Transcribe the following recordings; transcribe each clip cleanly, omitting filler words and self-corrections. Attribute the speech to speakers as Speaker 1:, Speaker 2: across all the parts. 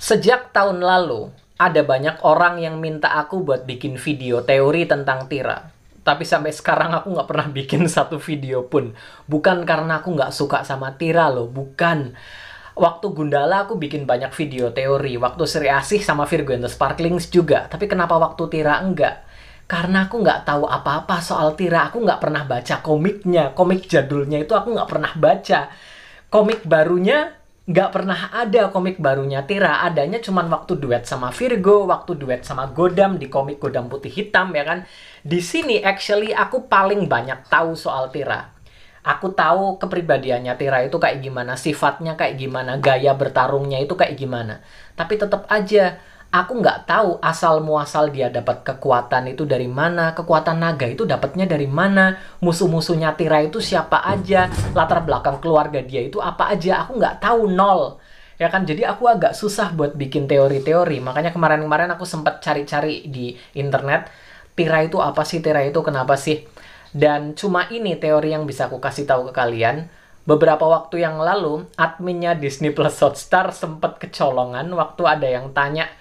Speaker 1: Sejak tahun lalu, ada banyak orang yang minta aku buat bikin video teori tentang Tira. Tapi sampai sekarang aku nggak pernah bikin satu video pun. Bukan karena aku nggak suka sama Tira loh, bukan. Waktu Gundala aku bikin banyak video teori. Waktu Sri Asih sama Virgo and the Sparklings juga. Tapi kenapa waktu Tira enggak? Karena aku nggak tahu apa-apa soal Tira. Aku nggak pernah baca komiknya. Komik jadulnya itu aku nggak pernah baca. Komik barunya nggak pernah ada. Komik barunya Tira adanya cuman waktu duet sama Virgo, waktu duet sama Godam di komik Godam Putih Hitam, ya kan. Di sini actually aku paling banyak tahu soal Tira. Aku tahu kepribadiannya Tira itu kayak gimana, sifatnya kayak gimana, gaya bertarungnya itu kayak gimana. Tapi tetap aja aku nggak tahu asal muasal dia dapat kekuatan itu dari mana, kekuatan naga itu dapatnya dari mana, musuh-musuhnya Tira itu siapa aja, latar belakang keluarga dia itu apa aja, aku nggak tahu, nol. Ya kan, jadi aku agak susah buat bikin teori-teori. Makanya kemarin-kemarin aku sempat cari-cari di internet, Tira itu apa sih, Tira itu kenapa sih? Dan cuma ini teori yang bisa aku kasih tahu ke kalian. Beberapa waktu yang lalu, adminnya Disney Plus Hotstar sempat kecolongan waktu ada yang tanya,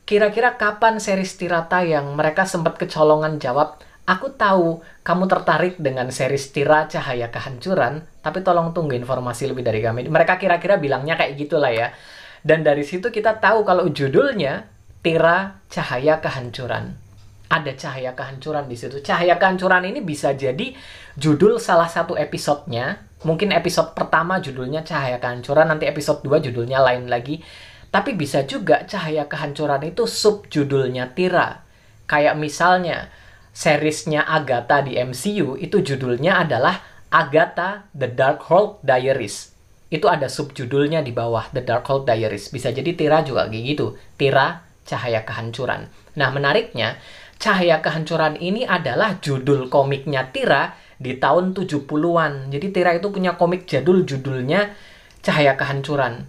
Speaker 1: kira-kira kapan series Tira tayang? Mereka sempat kecolongan jawab, aku tahu kamu tertarik dengan series Tira Cahaya Kehancuran, tapi tolong tunggu informasi lebih dari kami. Mereka kira-kira bilangnya kayak gitulah ya. Dan dari situ kita tahu kalau judulnya Tira Cahaya Kehancuran. Ada cahaya kehancuran di situ. Cahaya kehancuran ini bisa jadi judul salah satu episodenya. Mungkin episode pertama judulnya Cahaya Kehancuran, nanti episode 2 judulnya lain lagi. Tapi bisa juga Cahaya Kehancuran itu subjudulnya Tira. Kayak misalnya, seriesnya Agatha di MCU, itu judulnya adalah Agatha The Darkhold Diaries. Itu ada subjudulnya di bawah, The Darkhold Diaries. Bisa jadi Tira juga kayak gitu. Tira Cahaya Kehancuran. Nah, menariknya, Cahaya Kehancuran ini adalah judul komiknya Tira di tahun 70-an. Jadi Tira itu punya komik jadul judulnya Cahaya Kehancuran.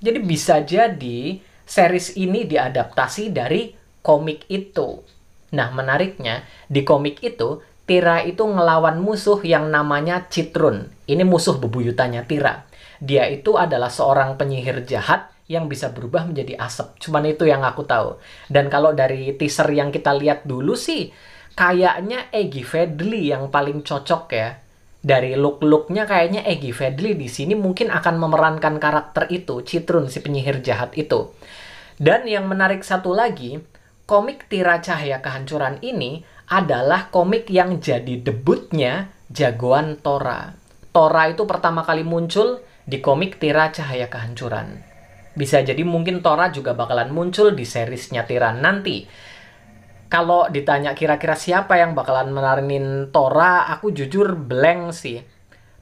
Speaker 1: Jadi bisa jadi series ini diadaptasi dari komik itu. Nah, menariknya, di komik itu, Tira itu ngelawan musuh yang namanya Citrun. Ini musuh bebuyutannya Tira. Dia itu adalah seorang penyihir jahat yang bisa berubah menjadi asap. Cuman itu yang aku tahu. Dan kalau dari teaser yang kita lihat dulu sih, kayaknya Eggy Fedley yang paling cocok ya. Dari look-looknya kayaknya Eggy Fedley di sini mungkin akan memerankan karakter itu, Citrun, si penyihir jahat itu. Dan yang menarik satu lagi, komik Tira Cahaya Kehancuran ini adalah komik yang jadi debutnya jagoan Tora. Tora itu pertama kali muncul di komik Tira Cahaya Kehancuran. Bisa jadi mungkin Tora juga bakalan muncul di seriesnya Tira nanti. Kalau ditanya kira-kira siapa yang bakalan meranin Tora, aku jujur blank sih.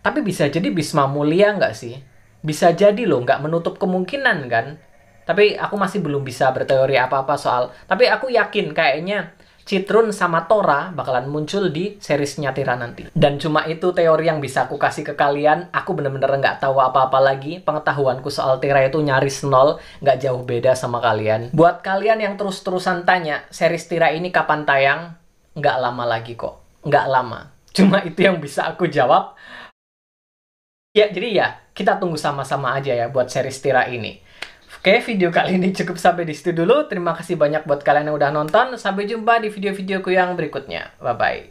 Speaker 1: Tapi bisa jadi Bisma Mulia nggak sih? Bisa jadi loh, nggak menutup kemungkinan kan? Tapi aku masih belum bisa berteori apa-apa soal. Tapi aku yakin kayaknya Citrun sama Tora bakalan muncul di seriesnya Tira nanti. Dan cuma itu teori yang bisa aku kasih ke kalian. Aku bener-bener nggak tahu apa-apa lagi. Pengetahuanku soal Tira itu nyaris nol. Nggak jauh beda sama kalian. Buat kalian yang terus-terusan tanya, series Tira ini kapan tayang? Nggak lama lagi kok. Nggak lama. Cuma itu yang bisa aku jawab. Ya, jadi ya, kita tunggu sama-sama aja ya buat series Tira ini. Oke, video kali ini cukup sampai di situ dulu. Terima kasih banyak buat kalian yang udah nonton. Sampai jumpa di video-videoku yang berikutnya. Bye-bye.